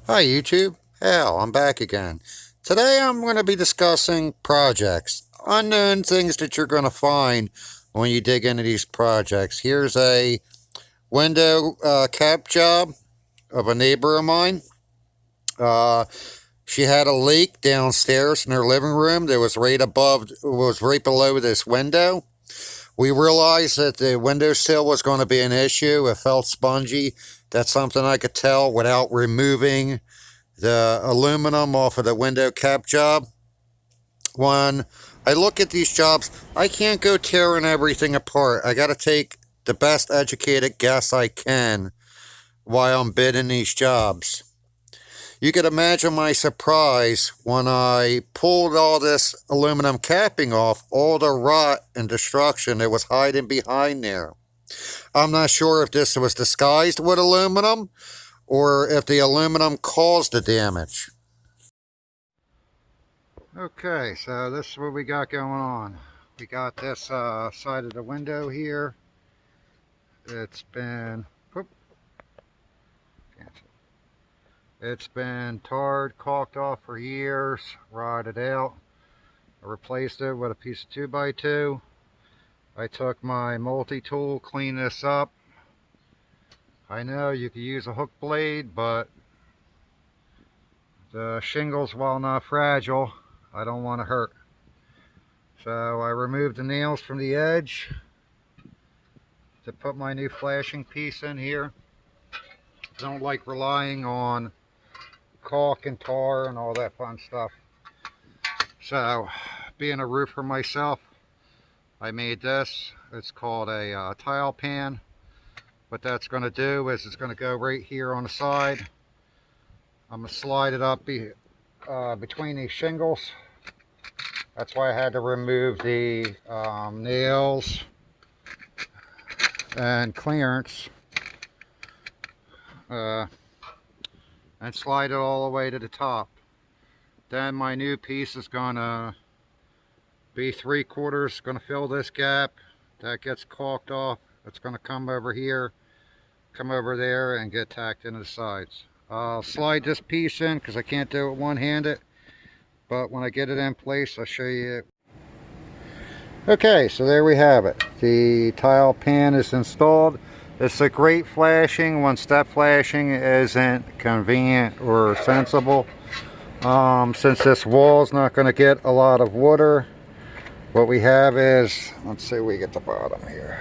Hi YouTube, Hal, I'm back again. Today I'm going to be discussing projects, unknown things that you're going to find when you dig into these projects. Here's a window cap job of a neighbor of mine. Uh, she had a leak downstairs in her living room that was right below this window. We realized that the windowsill was going to be an issue. It felt spongy. That's something I could tell without removing the aluminum off of the window cap job. When I look at these jobs, I can't go tearing everything apart. I got to take the best educated guess I can while I'm bidding these jobs. You could imagine my surprise when I pulled all this aluminum capping off, all the rot and destruction that was hiding behind there. I'm not sure if this was disguised with aluminum or if the aluminum caused the damage. Okay, so this is what we got going on. We got this side of the window here. It's been, whoop, cancel. It's been tarred, caulked off for years, rotted out. I replaced it with a piece of 2x2. I took my multi-tool, cleaned this up. I know you could use a hook blade, but the shingles, while not fragile, I don't want to hurt. So I removed the nails from the edge to put my new flashing piece in here. Don't like relying on caulk and tar and all that fun stuff. So, being a roofer myself, I made this. It's called a tile pan. What that's going to do is it's going to go right here on the side. I'm going to slide it up between these shingles. That's why I had to remove the nails and clearance and slide it all the way to the top. Then my new piece is gonna be 3/4, gonna fill this gap. That gets caulked off. It's gonna come over here, come over there, and get tacked into the sides. I'll slide this piece in because I can't do it one-handed, but when I get it in place, I'll show you. Okay, so there we have it. The tile pan is installed. It's a great flashing when step flashing isn't convenient or sensible. Since this wall is not going to get a lot of water, what we have is, let's see, we get the bottom here.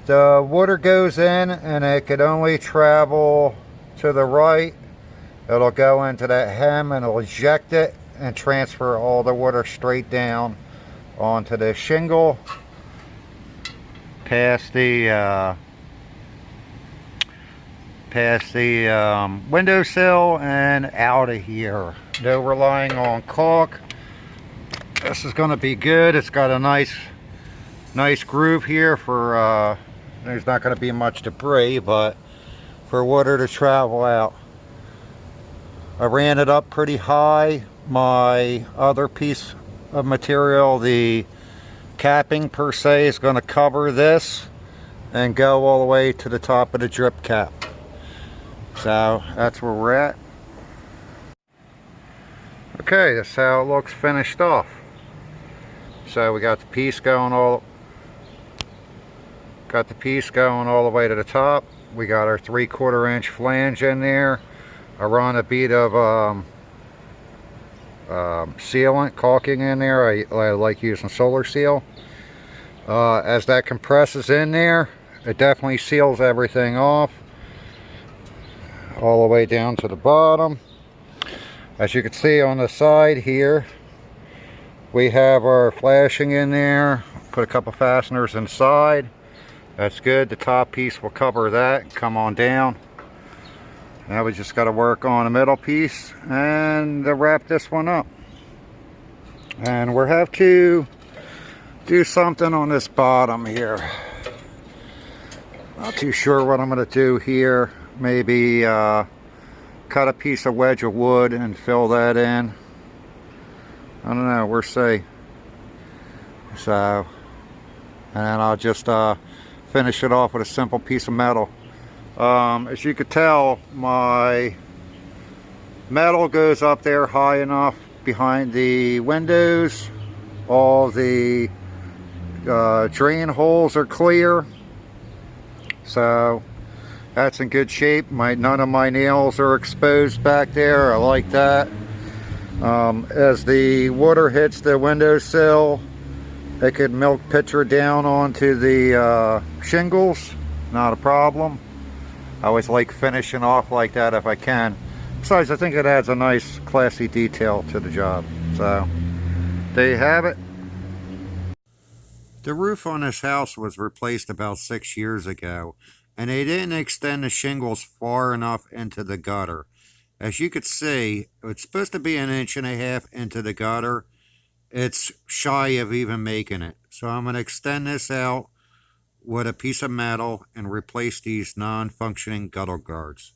The water goes in and it could only travel to the right. It'll go into that hem and it'll eject it and transfer all the water straight down onto the shingle, past the windowsill and out of here. No relying on caulk. This is going to be good. It's got a nice groove here for there's not going to be much debris, but for water to travel out. I ran it up pretty high. My other piece of material, the capping per se, is going to cover this and go all the way to the top of the drip cap. So that's where we're at. Okay, that's how it looks finished off. So we got the piece going all the way to the top. We got our 3/4 inch flange in there. I run a bead of sealant, caulking in there. I like using Solar Seal. As that compresses in there, it definitely seals everything off all the way down to the bottom. As you can see on the side here, we have our flashing in there. Put a couple fasteners inside. That's good. The top piece will cover that and come on down. Now we just got to work on the middle piece and wrap this one up. And we'll have to do something on this bottom here. Not too sure what I'm going to do here. Maybe cut a piece of wedge of wood and fill that in. I don't know, we'll see. So, and then I'll just finish it off with a simple piece of metal. As you could tell, my Metal goes up there high enough behind the windows. All the drain holes are clear, so that's in good shape. None of my nails are exposed back there. I like that. As the water hits the windowsill, it could milk pitcher down onto the shingles. Not a problem. I always like finishing off like that if I can. Besides, I think it adds a nice classy detail to the job. So there you have it. The roof on this house was replaced about 6 years ago, and they didn't extend the shingles far enough into the gutter. As you could see, it's supposed to be 1.5 inches into the gutter. It's shy of even making it. So I'm going to extend this out with a piece of metal and replace these non-functioning gutter guards.